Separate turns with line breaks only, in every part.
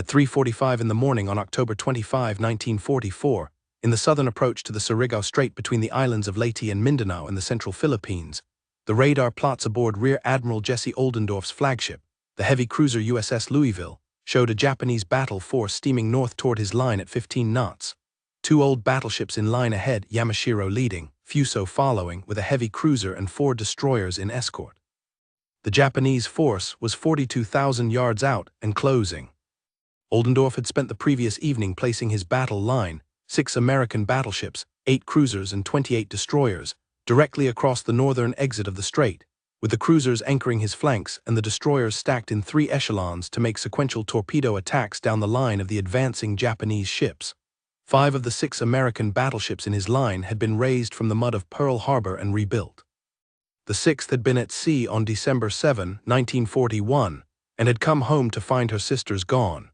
At 3:45 in the morning on October 25, 1944, in the southern approach to the Surigao Strait between the islands of Leyte and Mindanao in the central Philippines, the radar plots aboard Rear Admiral Jesse Oldendorf's flagship, the heavy cruiser USS Louisville, showed a Japanese battle force steaming north toward his line at 15 knots. Two old battleships in line ahead, Yamashiro leading, Fuso following, with a heavy cruiser and 4 destroyers in escort. The Japanese force was 42,000 yards out and closing. Oldendorf had spent the previous evening placing his battle line, 6 American battleships, 8 cruisers and 28 destroyers, directly across the northern exit of the strait, with the cruisers anchoring his flanks and the destroyers stacked in 3 echelons to make sequential torpedo attacks down the line of the advancing Japanese ships. 5 of the 6 American battleships in his line had been raised from the mud of Pearl Harbor and rebuilt. The 6th had been at sea on December 7, 1941, and had come home to find her sisters gone.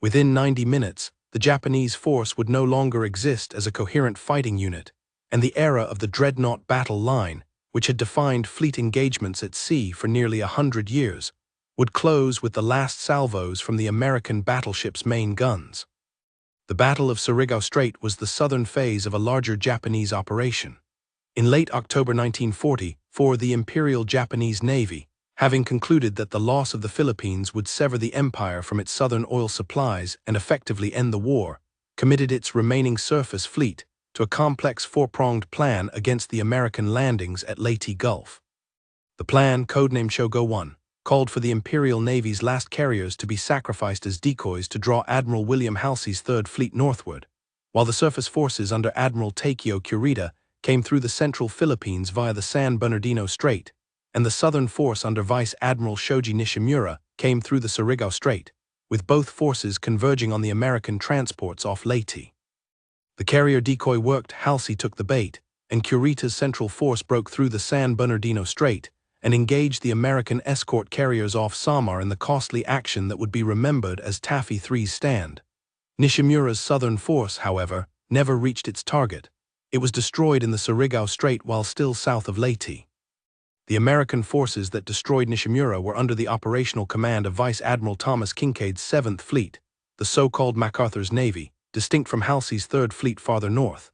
Within 90 minutes, the Japanese force would no longer exist as a coherent fighting unit, and the era of the dreadnought battle line, which had defined fleet engagements at sea for nearly 100 years, would close with the last salvos from the American battleship's main guns. The Battle of Surigao Strait was the southern phase of a larger Japanese operation. In late October 1944, the Imperial Japanese Navy, having concluded that the loss of the Philippines would sever the empire from its southern oil supplies and effectively end the war, committed its remaining surface fleet to a complex 4-pronged plan against the American landings at Leyte Gulf. The plan, codenamed Shogo I, called for the Imperial Navy's last carriers to be sacrificed as decoys to draw Admiral William Halsey's Third Fleet northward, while the surface forces under Admiral Takeo Kurita came through the central Philippines via the San Bernardino Strait, and the southern force under Vice Admiral Shoji Nishimura came through the Surigao Strait, with both forces converging on the American transports off Leyte. The carrier decoy worked, Halsey took the bait, and Kurita's central force broke through the San Bernardino Strait and engaged the American escort carriers off Samar in the costly action that would be remembered as Taffy 3's stand. Nishimura's southern force, however, never reached its target. It was destroyed in the Surigao Strait while still south of Leyte. The American forces that destroyed Nishimura were under the operational command of Vice Admiral Thomas Kinkaid's 7th Fleet, the so-called MacArthur's Navy, distinct from Halsey's 3rd Fleet farther north.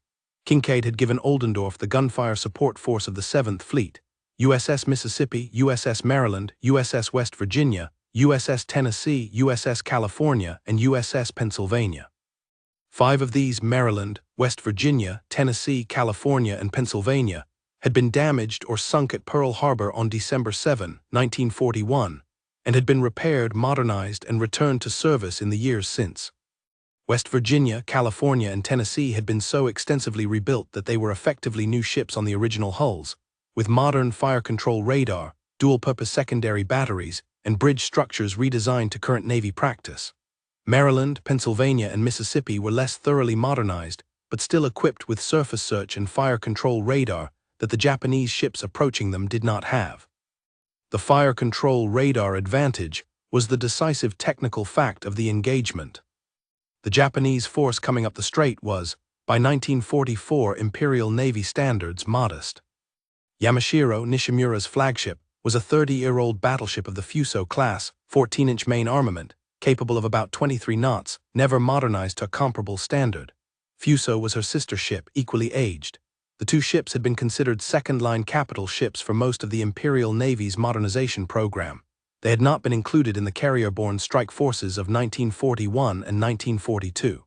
Kinkaid had given Oldendorf the gunfire support force of the 7th Fleet, USS Mississippi, USS Maryland, USS West Virginia, USS Tennessee, USS California, and USS Pennsylvania. 5 of these, Maryland, West Virginia, Tennessee, California, and Pennsylvania, had been damaged or sunk at Pearl Harbor on December 7, 1941, and had been repaired, modernized, and returned to service in the years since. West Virginia, California, and Tennessee had been so extensively rebuilt that they were effectively new ships on the original hulls, with modern fire control radar, dual-purpose secondary batteries, and bridge structures redesigned to current Navy practice. Maryland, Pennsylvania, and Mississippi were less thoroughly modernized, but still equipped with surface search and fire control radar that the Japanese ships approaching them did not have. The fire control radar advantage was the decisive technical fact of the engagement. The Japanese force coming up the strait was, by 1944 Imperial Navy standards, modest. Yamashiro, Nishimura's flagship, was a 30-year-old battleship of the Fuso class, 14-inch main armament, capable of about 23 knots, never modernized to a comparable standard. Fuso was her sister ship, equally aged. The two ships had been considered second-line capital ships for most of the Imperial Navy's modernization program. They had not been included in the carrier-borne strike forces of 1941 and 1942.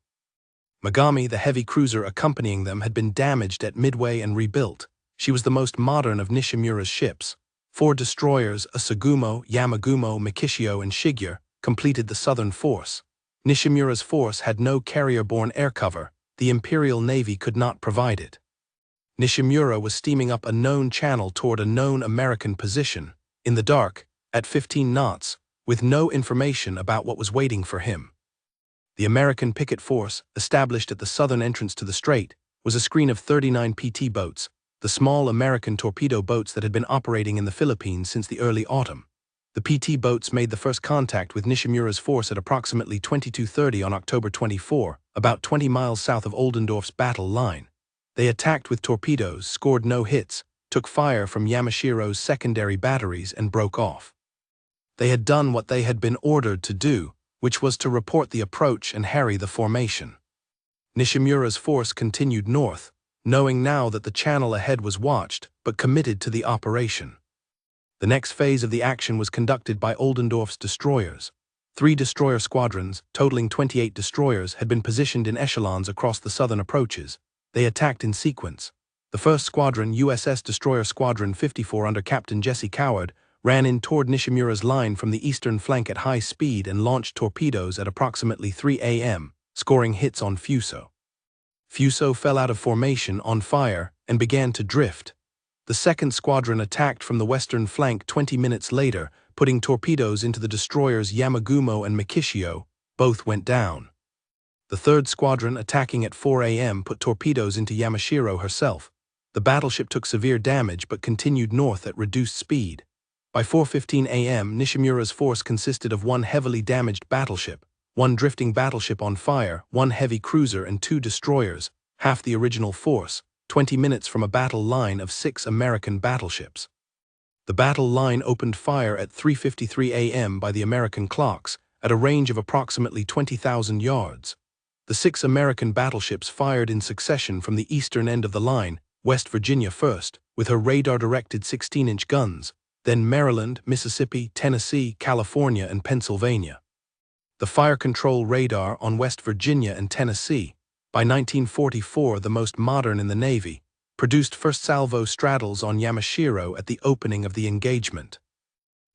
Megami, the heavy cruiser accompanying them, had been damaged at Midway and rebuilt. She was the most modern of Nishimura's ships. 4 destroyers, a Sagumo, Yamagumo, Mikishio, and Shigure, completed the southern force. Nishimura's force had no carrier-borne air cover. The Imperial Navy could not provide it. Nishimura was steaming up a known channel toward a known American position, in the dark, at 15 knots, with no information about what was waiting for him. The American picket force, established at the southern entrance to the strait, was a screen of 39 PT boats, the small American torpedo boats that had been operating in the Philippines since the early autumn. The PT boats made the first contact with Nishimura's force at approximately 22:30 on October 24, about 20 miles south of Oldendorf's battle line. They attacked with torpedoes, scored no hits, took fire from Yamashiro's secondary batteries, and broke off. They had done what they had been ordered to do, which was to report the approach and harry the formation. Nishimura's force continued north, knowing now that the channel ahead was watched, but committed to the operation. The next phase of the action was conducted by Oldendorf's destroyers. 3 destroyer squadrons, totaling 28 destroyers, had been positioned in echelons across the southern approaches. They attacked in sequence. The first squadron, USS Destroyer Squadron 54 under Captain Jesse Coward, ran in toward Nishimura's line from the eastern flank at high speed and launched torpedoes at approximately 3 a.m., scoring hits on Fuso. Fuso fell out of formation, on fire, and began to drift. The second squadron attacked from the western flank 20 minutes later, putting torpedoes into the destroyers Yamagumo and Mikishio. Both went down. The third squadron, attacking at 4 a.m., put torpedoes into Yamashiro herself. The battleship took severe damage but continued north at reduced speed. By 4:15 a.m., Nishimura's force consisted of 1 heavily damaged battleship, 1 drifting battleship on fire, 1 heavy cruiser and 2 destroyers, half the original force, 20 minutes from a battle line of 6 American battleships. The battle line opened fire at 3:53 a.m. by the American clocks, at a range of approximately 20,000 yards. The 6 American battleships fired in succession from the eastern end of the line, West Virginia first, with her radar-directed 16-inch guns, then Maryland, Mississippi, Tennessee, California, and Pennsylvania. The fire control radar on West Virginia and Tennessee, by 1944 the most modern in the Navy, produced first salvo straddles on Yamashiro at the opening of the engagement.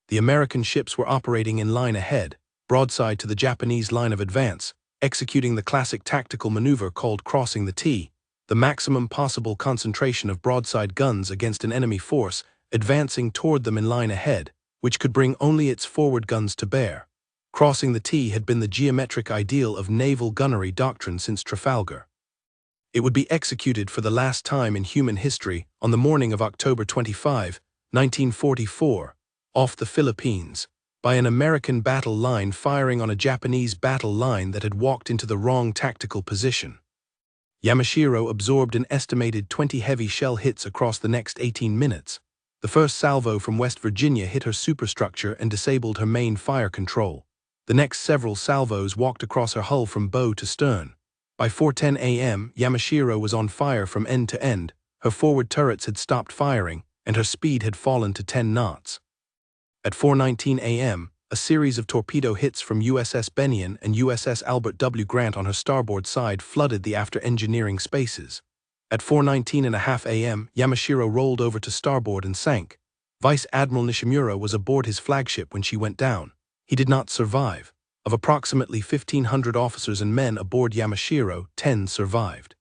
The American ships were operating in line ahead, broadside to the Japanese line of advance, executing the classic tactical maneuver called crossing the T, the maximum possible concentration of broadside guns against an enemy force advancing toward them in line ahead, which could bring only its forward guns to bear. Crossing the T had been the geometric ideal of naval gunnery doctrine since Trafalgar. It would be executed for the last time in human history on the morning of October 25, 1944, off the Philippines, by an American battle line firing on a Japanese battle line that had walked into the wrong tactical position. Yamashiro absorbed an estimated 20 heavy shell hits across the next 18 minutes. The first salvo from West Virginia hit her superstructure and disabled her main fire control. The next several salvos walked across her hull from bow to stern. By 4:10 a.m., Yamashiro was on fire from end to end, her forward turrets had stopped firing, and her speed had fallen to 10 knots. At 4:19 a.m., a series of torpedo hits from USS Bennion and USS Albert W. Grant on her starboard side flooded the after-engineering spaces. At 4:19.5 a.m., Yamashiro rolled over to starboard and sank. Vice Admiral Nishimura was aboard his flagship when she went down. He did not survive. Of approximately 1,500 officers and men aboard Yamashiro, 10 survived.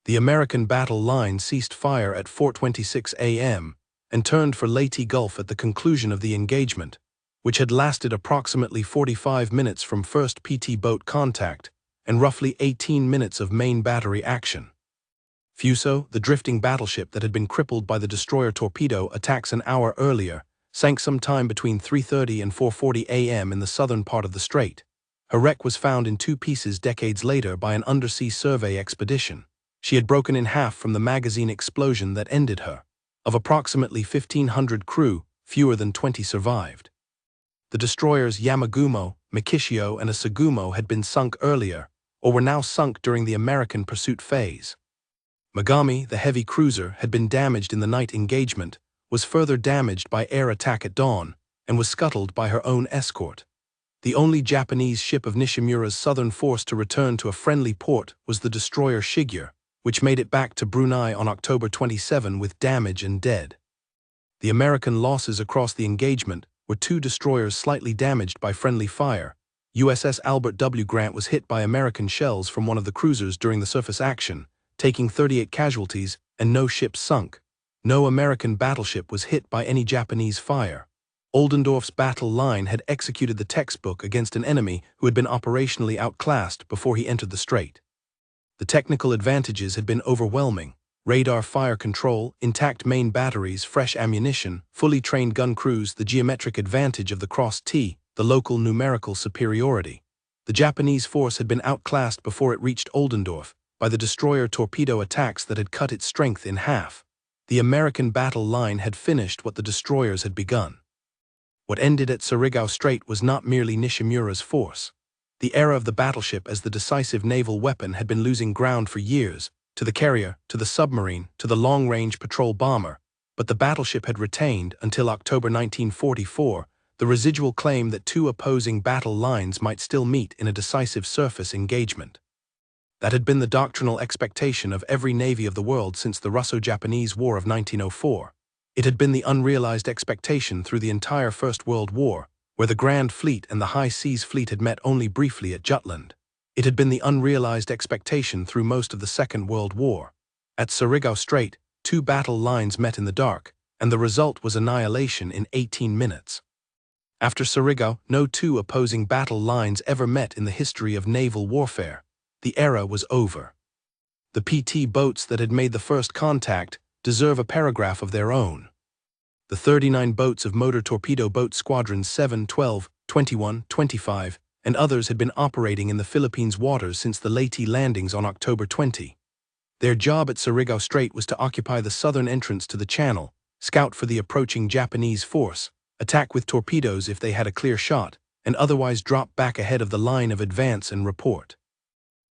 The American battle line ceased fire at 4:26 a.m. and turned for Leyte Gulf at the conclusion of the engagement, which had lasted approximately 45 minutes from first PT boat contact and roughly 18 minutes of main battery action. Fuso, the drifting battleship that had been crippled by the destroyer torpedo attacks an hour earlier, sank sometime between 3:30 and 4:40 a.m. in the southern part of the strait. Her wreck was found in 2 pieces decades later by an undersea survey expedition. She had broken in half from the magazine explosion that ended her. Of approximately 1,500 crew, fewer than 20 survived. The destroyers Yamagumo, Mikishio, and Asagumo had been sunk earlier, or were now sunk during the American pursuit phase. Megami, the heavy cruiser, had been damaged in the night engagement, was further damaged by air attack at dawn, and was scuttled by her own escort. The only Japanese ship of Nishimura's southern force to return to a friendly port was the destroyer Shigure, which made it back to Brunei on October 27 with damage and dead. The American losses across the engagement were 2 destroyers slightly damaged by friendly fire. USS Albert W. Grant was hit by American shells from one of the cruisers during the surface action, taking 38 casualties, and no ship sunk. No American battleship was hit by any Japanese fire. Oldendorf's battle line had executed the textbook against an enemy who had been operationally outclassed before he entered the strait. The technical advantages had been overwhelming: radar fire control, intact main batteries, fresh ammunition, fully trained gun crews, the geometric advantage of the cross T, the local numerical superiority. The Japanese force had been outclassed before it reached Oldendorf by the destroyer torpedo attacks that had cut its strength in half. The American battle line had finished what the destroyers had begun. What ended at Surigao Strait was not merely Nishimura's force. The era of the battleship as the decisive naval weapon had been losing ground for years, to the carrier, to the submarine, to the long-range patrol bomber, but the battleship had retained, until October 1944, the residual claim that two opposing battle lines might still meet in a decisive surface engagement. That had been the doctrinal expectation of every navy of the world since the Russo-Japanese War of 1904. It had been the unrealized expectation through the entire First World War, where the Grand Fleet and the High Seas Fleet had met only briefly at Jutland. It had been the unrealized expectation through most of the Second World War. At Surigao Strait, two battle lines met in the dark, and the result was annihilation in 18 minutes. After Surigao, no two opposing battle lines ever met in the history of naval warfare. The era was over. The PT boats that had made the first contact deserve a paragraph of their own. The 39 boats of Motor Torpedo Boat Squadrons 7, 12, 21, 25, and others had been operating in the Philippines waters since the Leyte landings on October 20. Their job at Surigao Strait was to occupy the southern entrance to the channel, scout for the approaching Japanese force, attack with torpedoes if they had a clear shot, and otherwise drop back ahead of the line of advance and report.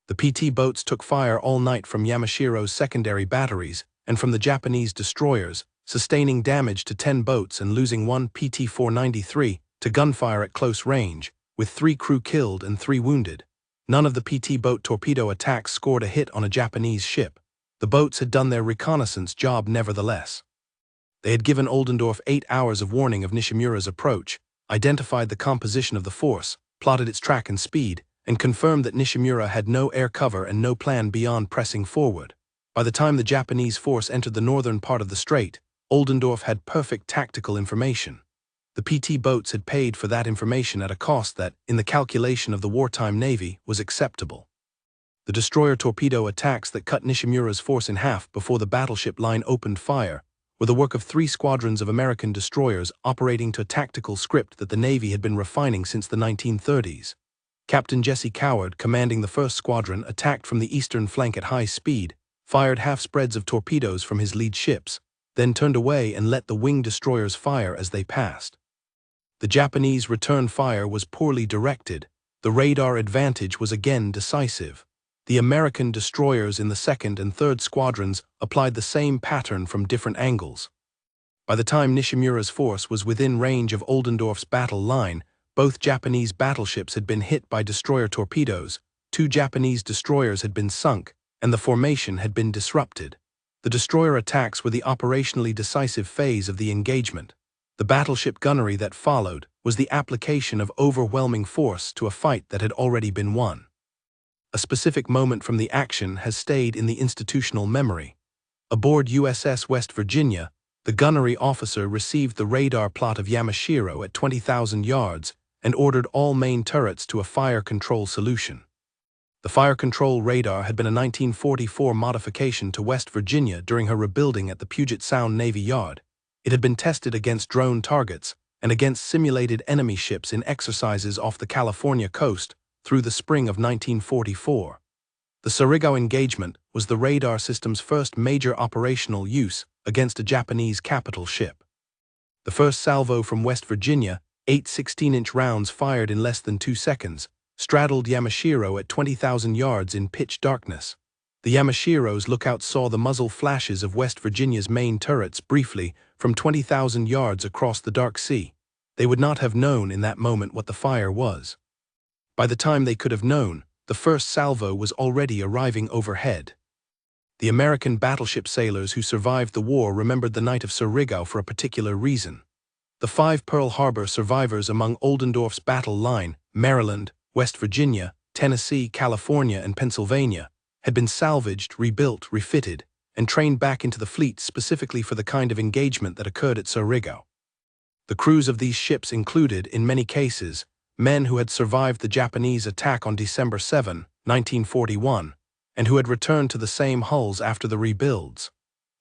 The PT boats took fire all night from Yamashiro's secondary batteries and from the Japanese destroyers, sustaining damage to 10 boats and losing one PT-493 to gunfire at close range, with 3 crew killed and 3 wounded. None of the PT boat torpedo attacks scored a hit on a Japanese ship. The boats had done their reconnaissance job nevertheless. They had given Oldendorf 8 hours of warning of Nishimura's approach, identified the composition of the force, plotted its track and speed, and confirmed that Nishimura had no air cover and no plan beyond pressing forward. By the time the Japanese force entered the northern part of the strait, Oldendorf had perfect tactical information. The PT boats had paid for that information at a cost that, in the calculation of the wartime navy, was acceptable. The destroyer torpedo attacks that cut Nishimura's force in half before the battleship line opened fire were the work of 3 squadrons of American destroyers operating to a tactical script that the Navy had been refining since the 1930s. Captain Jesse Coward, commanding the 1st Squadron, attacked from the eastern flank at high speed, fired half-spreads of torpedoes from his lead ships, then turned away and let the wing destroyers fire as they passed. The Japanese return fire was poorly directed. The radar advantage was again decisive. The American destroyers in the 2nd and 3rd Squadrons applied the same pattern from different angles. By the time Nishimura's force was within range of Oldendorf's battle line, both Japanese battleships had been hit by destroyer torpedoes, 2 Japanese destroyers had been sunk, and the formation had been disrupted. The destroyer attacks were the operationally decisive phase of the engagement. The battleship gunnery that followed was the application of overwhelming force to a fight that had already been won. A specific moment from the action has stayed in the institutional memory. Aboard USS West Virginia, the gunnery officer received the radar plot of Yamashiro at 20,000 yards and ordered all main turrets to a fire control solution. The fire control radar had been a 1944 modification to West Virginia during her rebuilding at the Puget Sound Navy Yard. It had been tested against drone targets and against simulated enemy ships in exercises off the California coast through the spring of 1944. The Surigao engagement was the radar system's first major operational use against a Japanese capital ship. The first salvo from West Virginia, 8 16-inch rounds fired in less than 2 seconds, straddled Yamashiro at 20,000 yards in pitch darkness. The Yamashiro's lookouts saw the muzzle flashes of West Virginia's main turrets briefly from 20,000 yards across the dark sea. They would not have known in that moment what the fire was. By the time they could have known, the first salvo was already arriving overhead. The American battleship sailors who survived the war remembered the night of Surigao for a particular reason. The 5 Pearl Harbor survivors among Oldendorf's battle line, Maryland, West Virginia, Tennessee, California, and Pennsylvania, had been salvaged, rebuilt, refitted, and trained back into the fleet specifically for the kind of engagement that occurred at Surigao. The crews of these ships included, in many cases, men who had survived the Japanese attack on December 7, 1941, and who had returned to the same hulls after the rebuilds.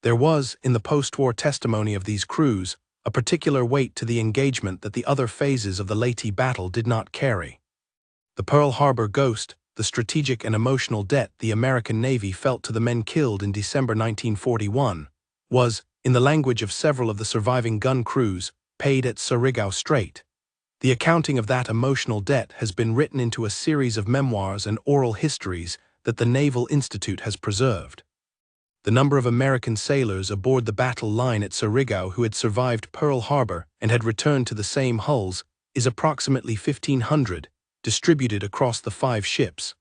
There was, in the post-war testimony of these crews, a particular weight to the engagement that the other phases of the Leyte battle did not carry. The Pearl Harbor ghost, the strategic and emotional debt the American Navy felt to the men killed in December 1941, was, in the language of several of the surviving gun crews, paid at Surigao Strait. The accounting of that emotional debt has been written into a series of memoirs and oral histories that the Naval Institute has preserved. The number of American sailors aboard the battle line at Surigao who had survived Pearl Harbor and had returned to the same hulls is approximately 1,500, distributed across the 5 ships.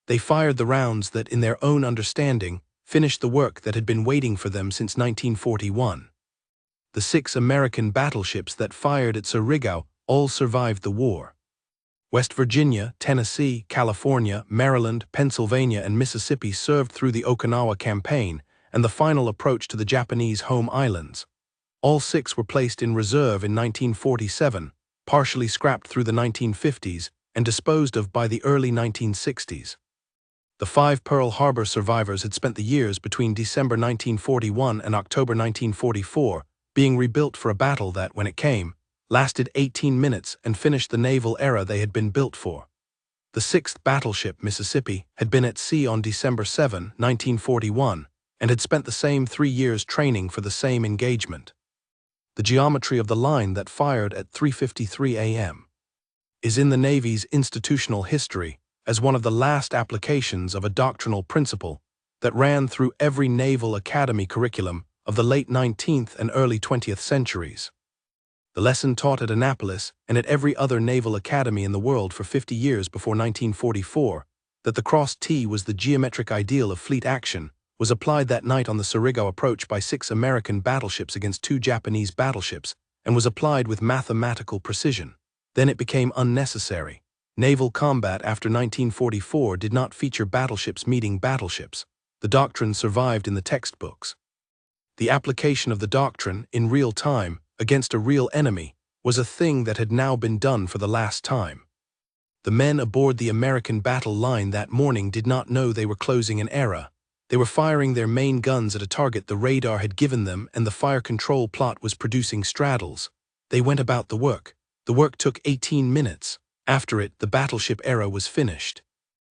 They fired the rounds that, in their own understanding, finished the work that had been waiting for them since 1941. The 6 American battleships that fired at Surigao all survived the war. West Virginia, Tennessee, California, Maryland, Pennsylvania, and Mississippi served through the Okinawa campaign and the final approach to the Japanese home islands. All 6 were placed in reserve in 1947, partially scrapped through the 1950s, and disposed of by the early 1960s. The 5 Pearl Harbor survivors had spent the years between December 1941 and October 1944 being rebuilt for a battle that, when it came, lasted 18 minutes and finished the naval era they had been built for. The 6th battleship, Mississippi, had been at sea on December 7, 1941, and had spent the same 3 years training for the same engagement. The geometry of the line that fired at 3:53 a.m. is in the Navy's institutional history as one of the last applications of a doctrinal principle that ran through every Naval Academy curriculum of the late 19th and early 20th centuries. The lesson taught at Annapolis and at every other naval academy in the world for 50 years before 1944, that the cross T was the geometric ideal of fleet action, was applied that night on the Surigao approach by 6 American battleships against 2 Japanese battleships, and was applied with mathematical precision. Then it became unnecessary. Naval combat after 1944 did not feature battleships meeting battleships. The doctrine survived in the textbooks. The application of the doctrine, in real time, against a real enemy, was a thing that had now been done for the last time. The men aboard the American battle line that morning did not know they were closing an era. They were firing their main guns at a target the radar had given them, and the fire control plot was producing straddles. They went about the work. The work took 18 minutes. After it, the battleship era was finished.